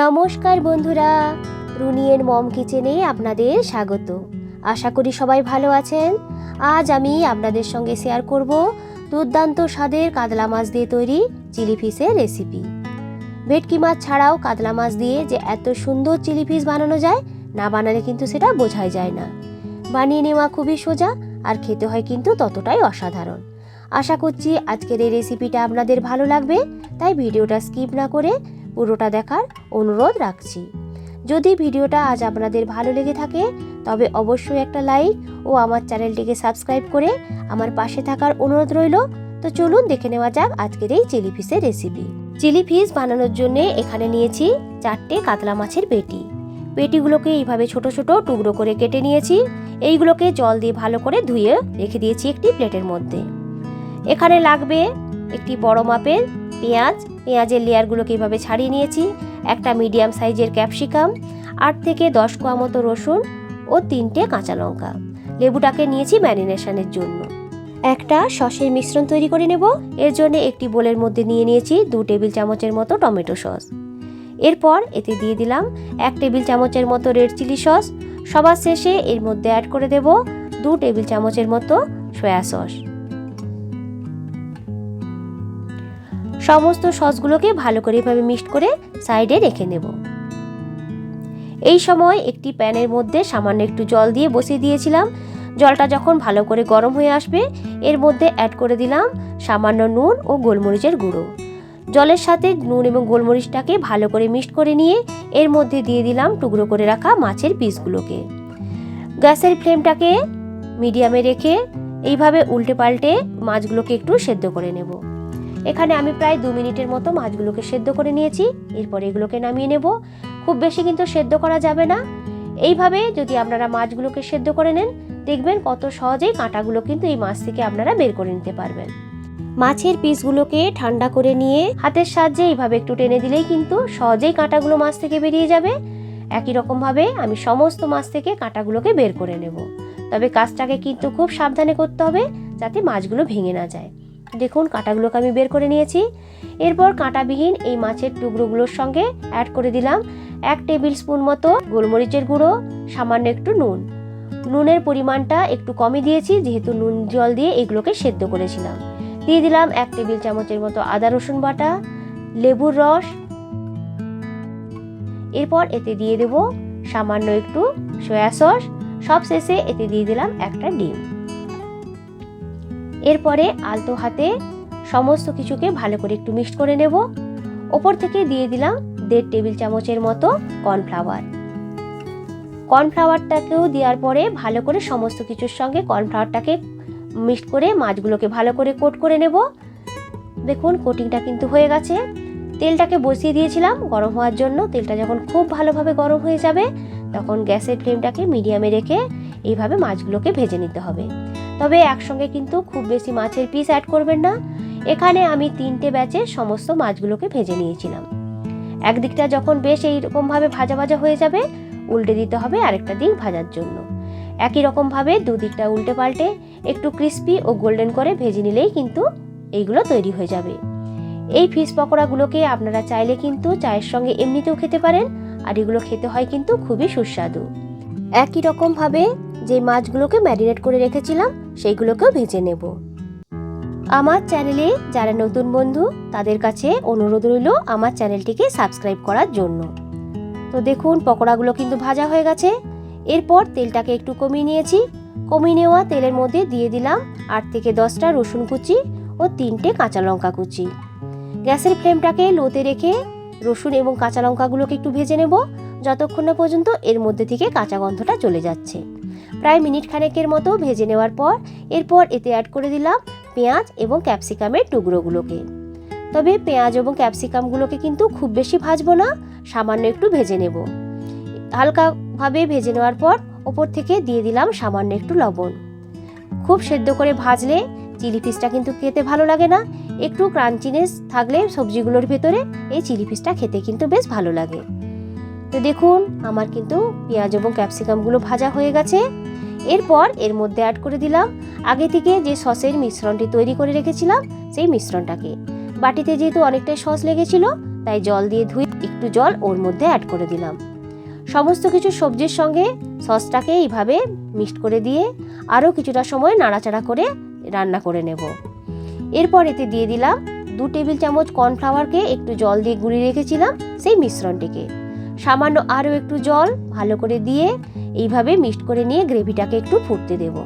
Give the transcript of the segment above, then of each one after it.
নমস্কার বন্ধুরা, রুনিয়ের মম কিচেনে আপনাদের স্বাগত। আশা করি সবাই ভালো আছেন। আজ আমি আপনাদের সঙ্গে শেয়ার করব দুর্দান্ত স্বাদের কাতলা মাছ দিয়ে তৈরি চিলি ফিশের রেসিপি। ভেটকি মাছ ছাড়াও কাতলা মাছ দিয়ে যে এত সুন্দর চিলি ফিশ বানানো যায়, না বানালে কিন্তু সেটা বোঝাই যায় না। বানিয়ে নেওয়া খুবই সোজা আর খেতে হয় কিন্তু ততটাই অসাধারণ। আশা করছি আজকের এই রেসিপিটা আপনাদের ভালো লাগবে, তাই ভিডিওটা স্কিপ না করে পুরোটা দেখার অনুরোধ রাখছি। যদি ভিডিওটা আজ আপনাদের ভালো লেগে থাকে তবে অবশ্যই একটা লাইক ও আমার চ্যানেলটিকে সাবস্ক্রাইব করে আমার পাশে থাকার অনুরোধ রইল। তো চলুন দেখে নেওয়া যাক আজকের এই চিলি ফিশের রেসিপি। চিলি ফিশ বানানোর জন্য এখানে নিয়েছি 4টে কাতলা মাছের পেটি। পেটিগুলোকে এইভাবে ছোট ছোট টুকরো করে কেটে নিয়েছি। এইগুলোকে জল দিয়ে ভালো করে ধুয়ে রেখে দিয়েছি একটি প্লেটের মধ্যে। এখানে লাগবে একটি বড় মাপের পেঁয়াজ। পেঁয়াজের লেয়ারগুলোকে এইভাবে ছাড়িয়ে নিয়েছি। একটা মিডিয়াম সাইজের ক্যাপসিকাম, 8 থেকে 10 কোয়া মতো রসুন ও 3টে কাঁচা লঙ্কা। লেবুটাকে নিয়েছি ম্যারিনেশনের জন্য। একটা সসের মিশ্রণ তৈরি করে নেব। এর জন্য একটি বোলের মধ্যে নিয়ে নিয়েছি 2 টেবিল চামচের মতো টমেটো সস। এরপর এতে দিয়ে দিলাম 1 টেবিল চামচের মতো রেড চিলি সস। সবার শেষে এর মধ্যে অ্যাড করে দেব 2 টেবিল চামচের মতো সয়া সস। সমস্ত সসগুলোকে ভালো করে এভাবে মিক্সড করে সাইডে রেখে নেব। এই সময় একটি প্যানের মধ্যে সামান্য একটু জল দিয়ে বসিয়ে দিয়েছিলাম। জলটা যখন ভালো করে গরম হয়ে আসবে এর মধ্যে অ্যাড করে দিলাম সামান্য নুন ও গোলমরিচের গুঁড়ো। জলের সাথে নুন এবং গোলমরিচটাকে ভালো করে মিক্সড করে নিয়ে এর মধ্যে দিয়ে দিলাম টুকরো করে রাখা মাছের পিসগুলোকে। গ্যাসের ফ্লেমটাকে মিডিয়ামে রেখে এইভাবে উল্টে পাল্টে মাছগুলোকে একটু সেদ্ধ করে নেব। এখানে আমি প্রায় 2 মিনিটের মতো মাছগুলোকে সেদ্ধ করে নিয়েছি। এরপর এগুলোকে নামিয়ে নেব। খুব বেশি কিন্তু সেদ্ধ করা যাবে না। এইভাবে যদি আপনারা মাছগুলোকে সেদ্ধ করে নেন দেখবেন কত সহজেই কাঁটাগুলো কিন্তু এই মাছ থেকে আপনারা বের করে নিতে পারবেন। মাছের পিসগুলোকে ঠান্ডা করে নিয়ে হাতের সাহায্যে এইভাবে একটু টেনে দিলেই কিন্তু সহজেই কাঁটাগুলো মাছ থেকে বেরিয়ে যাবে। একই রকমভাবে আমি সমস্ত মাছ থেকে কাঁটাগুলোকে বের করে নেব। তবে কাজটাকে কিন্তু খুব সাবধানে করতে হবে যাতে মাছগুলো ভেঙে না যায়। দেখুন কাঁটাগুলোকে আমি বের করে নিয়েছি। এরপর কাঁটাবিহীন এই মাছের টুকরোগুলোর সঙ্গে অ্যাড করে দিলাম 1 টেবিল স্পুন মতো গোলমরিচের গুঁড়ো, সামান্য একটু নুন। নুনের পরিমাণটা একটু কমই দিয়েছি যেহেতু নুন জল দিয়ে এগুলোকে সেদ্ধ করেছিলাম। দিয়ে দিলাম 1 টেবিল চামচের মতো আদা রসুন বাটা, লেবুর রস। এরপর এতে দিয়ে দেব সামান্য একটু সয়া সস। সব শেষে এতে দিয়ে দিলাম একটা ডিম। এরপরে আলতো হাতে সমস্ত কিছুকে ভালো করে একটু মিক্সড করে নেব। ওপর থেকে দিয়ে দিলাম 1.5 টেবিল চামচের মতো কর্নফ্লাওয়ার। কর্নফ্লাওয়ারটাকেও দেওয়ার পরে ভালো করে সমস্ত কিছুর সঙ্গে কর্নফ্লাওয়ারটাকে মিক্সড করে মাছগুলোকে ভালো করে কোট করে নেব। দেখুন কোটিংটা কিন্তু হয়ে গেছে। তেলটাকে বসিয়ে দিয়েছিলাম গরম হওয়ার জন্য। তেলটা যখন খুব ভালোভাবে গরম হয়ে যাবে তখন গ্যাসের ফ্লেমটাকে মিডিয়ামে রেখে এইভাবে মাছগুলোকে ভেজে নিতে হবে। তবে একসঙ্গে কিন্তু খুব বেশি মাছের পিস অ্যাড করবেন না। এখানে আমি 3টে ব্যাচে সমস্ত মাছগুলোকে ভেজে নিয়েছিলাম। একদিকটা যখন বেশ এইরকমভাবে ভাজা ভাজা হয়ে যাবে উল্টে দিতে হবে আরেকটা দিক ভাজার জন্য। একই রকমভাবে দুদিকটা উল্টে পাল্টে একটু ক্রিস্পি ও গোল্ডেন করে ভেজে নিলেই কিন্তু এইগুলো তৈরি হয়ে যাবে। এই ফিশ পকোড়াগুলোকে আপনারা চাইলে কিন্তু চায়ের সঙ্গে এমনিতেও খেতে পারেন, আর এগুলো খেতে হয় কিন্তু খুবই সুস্বাদু। একই রকমভাবে যে মাছগুলোকে ম্যারিনেট করে রেখেছিলাম সেইগুলোকেও ভেজে নেব। আমার চ্যানেলে যারা নতুন বন্ধু তাদের কাছে অনুরোধ রইল আমার চ্যানেলটিকে সাবস্ক্রাইব করার জন্য। তো দেখুন পকোড়াগুলো কিন্তু ভাজা হয়ে গেছে। এরপর তেলটাকে একটু কমিয়ে নিয়েছি। কমিয়ে নেওয়া তেলের মধ্যে দিয়ে দিলাম 8 থেকে 10টা রসুন কুচি ও 3টে কাঁচা লঙ্কা কুচি। গ্যাসের ফ্লেমটাকে লোতে রেখে রসুন এবং কাঁচা লঙ্কাগুলোকে একটু ভেজে নেব যতক্ষণ না পর্যন্ত এর মধ্যে থেকে কাঁচা গন্ধটা চলে যাচ্ছে। প্রায় মিনিট খানেকের মতো ভেজে নেওয়ার পর এরপর এতে অ্যাড করে দিলাম পেঁয়াজ এবং ক্যাপসিকামের টুকরোগুলোকে। তবে পেঁয়াজ এবং ক্যাপসিকামগুলোকে কিন্তু খুব বেশি ভাজবো না, সামান্য একটু ভেজে নেব। হালকাভাবে ভেজে নেওয়ার পর ওপর থেকে দিয়ে দিলাম সামান্য একটু লবণ। খুব সেদ্ধ করে ভাজলে চিলি ফিশটা কিন্তু খেতে ভালো লাগে না। একটু ক্রাঞ্চিনেস থাকলে সবজিগুলোর ভেতরে এই চিলি ফিশটা খেতে কিন্তু বেশ ভালো লাগে। তো দেখুন আমার কিন্তু পেঁয়াজ এবং ক্যাপসিকামগুলো ভাজা হয়ে গেছে। এরপর এর মধ্যে অ্যাড করে দিলাম আগে থেকে যে সসের মিশ্রণটি তৈরি করে রেখেছিলাম সেই মিশ্রণটাকে। বাটিতে যেহেতু অনেকটাই সস লেগেছিল তাই জল দিয়ে ধুয়ে একটু জল ওর মধ্যে অ্যাড করে দিলাম। সমস্ত কিছু সবজির সঙ্গে সসটাকে এইভাবে মিক্সড করে দিয়ে আরও কিছুটা সময় নাড়াচাড়া করে রান্না করে নেব। এরপর এতে দিয়ে দিলাম 2 টেবিল চামচ কর্নফ্লাওয়ারকে একটু জল দিয়ে গুলিয়ে রেখেছিলাম সেই মিশ্রণটিকে। সামান্য আরও একটু জল ভালো করে দিয়ে এইভাবে মিক্সড করে নিয়ে গ্রেভিটাকে একটু ফুটতে দেব।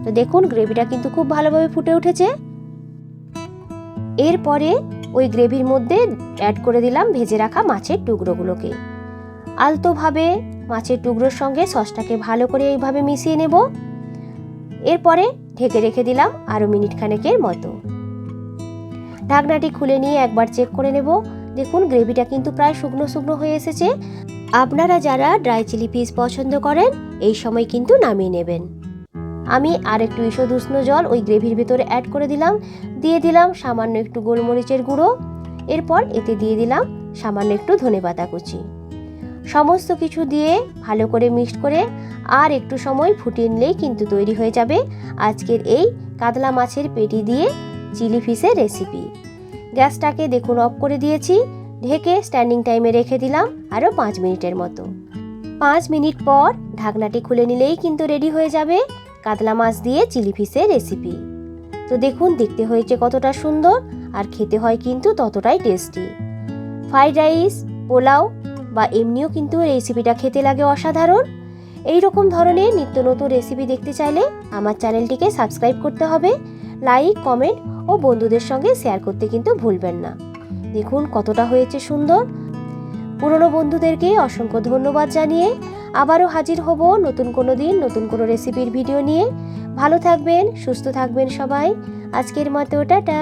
তো দেখুন গ্রেভিটা কিন্তু খুব ভালোভাবে ফুটে উঠেছে। এরপরে ওই গ্রেভির মধ্যে অ্যাড করে দিলাম ভেজে রাখা মাছের টুকরোগুলোকে। আলতোভাবে মাছের টুকরোর সঙ্গে সসটাকে ভালো করে এইভাবে মিশিয়ে নেব। এরপরে ঢেকে রেখে দিলাম আরও মিনিট খানেকের মতো। ঢাকনাটি খুলে নিয়ে একবার চেক করে নেব। দেখুন গ্রেভিটা কিন্তু প্রায় শুকনো শুকনো হয়ে এসেছে। আপনারা যারা ড্রাই চিলি ফিশ পছন্দ করেন এই সময় কিন্তু নামিয়ে নেবেন। আমি আর একটু ঈষৎ উষ্ণ জল ওই গ্রেভির ভেতরে অ্যাড করে দিলাম। দিয়ে দিলাম সামান্য একটু গোলমরিচের গুঁড়ো। এরপর এতে দিয়ে দিলাম সামান্য একটু ধনেপাতা কুচি। সমস্ত কিছু দিয়ে ভালো করে মিক্সড করে আর একটু সময় ফুটিয়ে নিলেই কিন্তু তৈরি হয়ে যাবে আজকের এই কাতলা মাছের পেটি দিয়ে চিলি ফিশের রেসিপি। গ্যাসটাকে দেখুন অফ করে দিয়েছি। ঢেকে স্ট্যান্ডিং টাইমে রেখে দিলাম আরও 5 মিনিটের মতো। 5 মিনিট পর ঢাকনাটি খুলে নিলেই কিন্তু রেডি হয়ে যাবে কাতলা মাছ দিয়ে চিলি ফিশের রেসিপি। তো দেখুন দেখতে হয়েছে কতটা সুন্দর আর খেতে হয় কিন্তু ততটাই টেস্টি। ফ্রাইড রাইস, পোলাও বা এমনিও কিন্তু রেসিপিটা খেতে লাগে অসাধারণ। এই রকম ধরনের নিত্য নতুন রেসিপি দেখতে চাইলে আমার চ্যানেলটিকে সাবস্ক্রাইব করতে হবে। লাইক, কমেন্ট ও বন্ধুদের সঙ্গে শেয়ার করতে কিন্তু ভুলবেন না। দেখুন কতটা হয়েছে সুন্দর। পুরনো বন্ধুদেরকে অসংখ্য ধন্যবাদ জানিয়ে আবারও হাজির হব নতুন কোনো দিন নতুন কোনো রেসিপির ভিডিও নিয়ে। ভালো থাকবেন, সুস্থ থাকবেন সবাই। আজকের মতো টাটা।